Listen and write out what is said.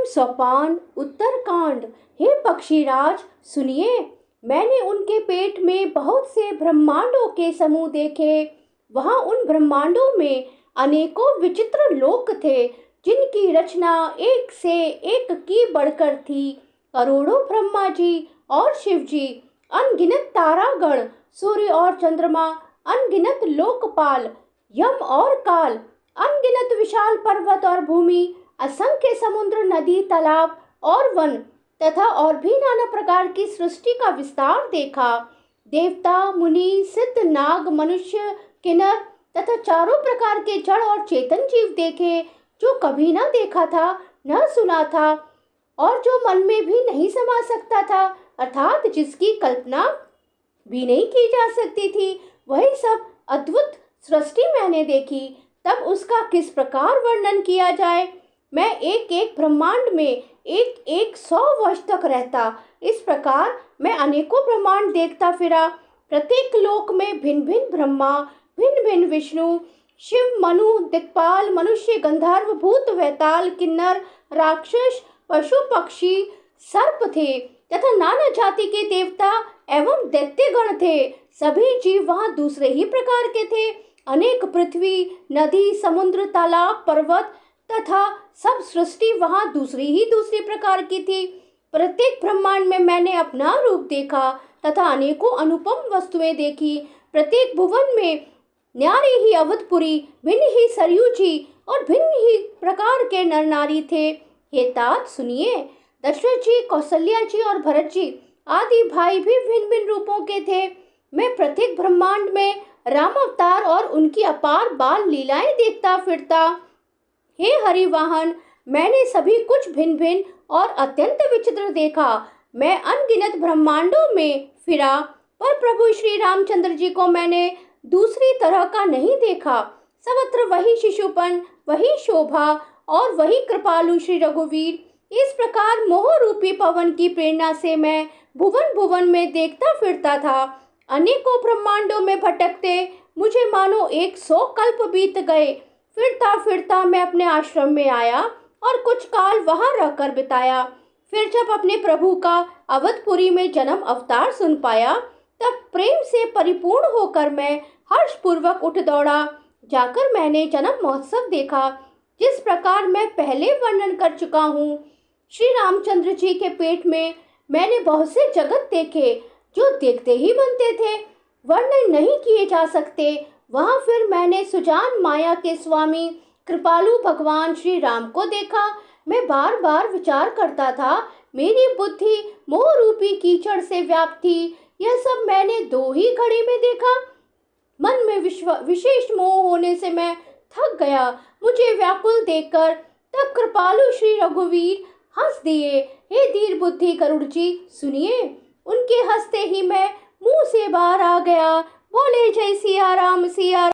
अष्टम सोपान उत्तरकांड। हे पक्षीराज सुनिए, मैंने उनके पेट में बहुत से ब्रह्मांडों के समूह देखे। वहां उन ब्रह्मांडों में अनेकों विचित्र लोक थे, जिनकी रचना एक से एक की बढ़कर थी। करोड़ों ब्रह्मा जी और शिव जी, अनगिनत तारागण, सूर्य और चंद्रमा, अनगिनत लोकपाल, यम और काल, अनगिनत विशाल पर्वत और भूमि, असंख्य समुद्र, नदी, तालाब और वन तथा और भी नाना प्रकार की सृष्टि का विस्तार देखा। देवता, मुनि, सिद्ध, नाग, मनुष्य, किन्नर तथा चारों प्रकार के जड़ और चेतन जीव देखे, जो कभी न देखा था, न सुना था और जो मन में भी नहीं समा सकता था, अर्थात जिसकी कल्पना भी नहीं की जा सकती थी। वही सब अद्भुत सृष्टि मैंने देखी। तब उसका किस प्रकार वर्णन किया जाए। मैं एक एक ब्रह्मांड में एक एक 100 वर्ष तक रहता। इस प्रकार मैं अनेकों ब्रह्मांड देखता फिरा। प्रत्येक लोक में भिन्न भिन्न ब्रह्मा, भिन्न भिन्न विष्णु, शिव, मनु, दिक्पाल, मनुष्य, गंधर्व, भूत, वैताल, किन्नर, राक्षस, पशु, पक्षी, सर्प थे तथा नाना जाति के देवता एवं दैत्यगण थे। सभी जीव वहां दूसरे ही प्रकार के थे। अनेक पृथ्वी, नदी, समुद्र, तालाब, पर्वत तथा सब सृष्टि वहां दूसरी प्रकार की थी। प्रत्येक ब्रह्मांड में मैंने अपना रूप देखा तथा अनेकों अनुपम वस्तुएं देखी। प्रत्येक भुवन में न्यारी ही अवधपुरी, भिन्न ही सरयू जी और भिन्न ही प्रकार के नर नारी थे। हे तात सुनिए, दशरथ जी, कौशल्या जी और भरत जी आदि भाई भी भिन्न भिन्न रूपों के थे। मैं प्रत्येक ब्रह्मांड में राम अवतार और उनकी अपार बाल लीलाएं देखता फिरता। हे हरिवाहन, मैंने सभी कुछ भिन्न भिन्न और अत्यंत विचित्र देखा। मैं अनगिनत ब्रह्मांडों में फिरा, पर प्रभु श्री रामचंद्र जी को मैंने दूसरी तरह का नहीं देखा। सर्वत्र वही शिशुपन, वही शोभा और वही कृपालु श्री रघुवीर। इस प्रकार मोह रूपी पवन की प्रेरणा से मैं भुवन भुवन में देखता फिरता था। अनेकों ब्रह्मांडों में भटकते मुझे मानो 100 कल्प बीत गए। फिरता फिरता मैं अपने आश्रम में आया और कुछ काल वहां रहकर बिताया। फिर जब अपने प्रभु का अवधपुरी में जन्म अवतार सुन पाया, तब प्रेम से परिपूर्ण होकर मैं हर्षपूर्वक उठ दौड़ा। जाकर मैंने जन्म महोत्सव देखा, जिस प्रकार मैं पहले वर्णन कर चुका हूँ। श्री रामचंद्र जी के पेट में मैंने बहुत से जगत देखे, जो देखते ही बनते थे, वर्णन नहीं किए जा सकते। वहां फिर मैंने सुजान माया के स्वामी कृपालु भगवान श्री राम को देखा। मैं बार बार विचार करता था, मेरी बुद्धि मोह रूपी कीचड़ से व्याप्त थी। यह सब मैंने 2 ही घड़ी में देखा। मन में विशेष मोह होने से मैं थक गया। मुझे व्याकुल देखकर तब कृपालु श्री रघुवीर हंस दिए। हे धीर बुद्धि गरुड़ जी सुनिए। उनके हंसते ही मैं मुंह से बाहर आ गया। बोले जय सिया राम सिया।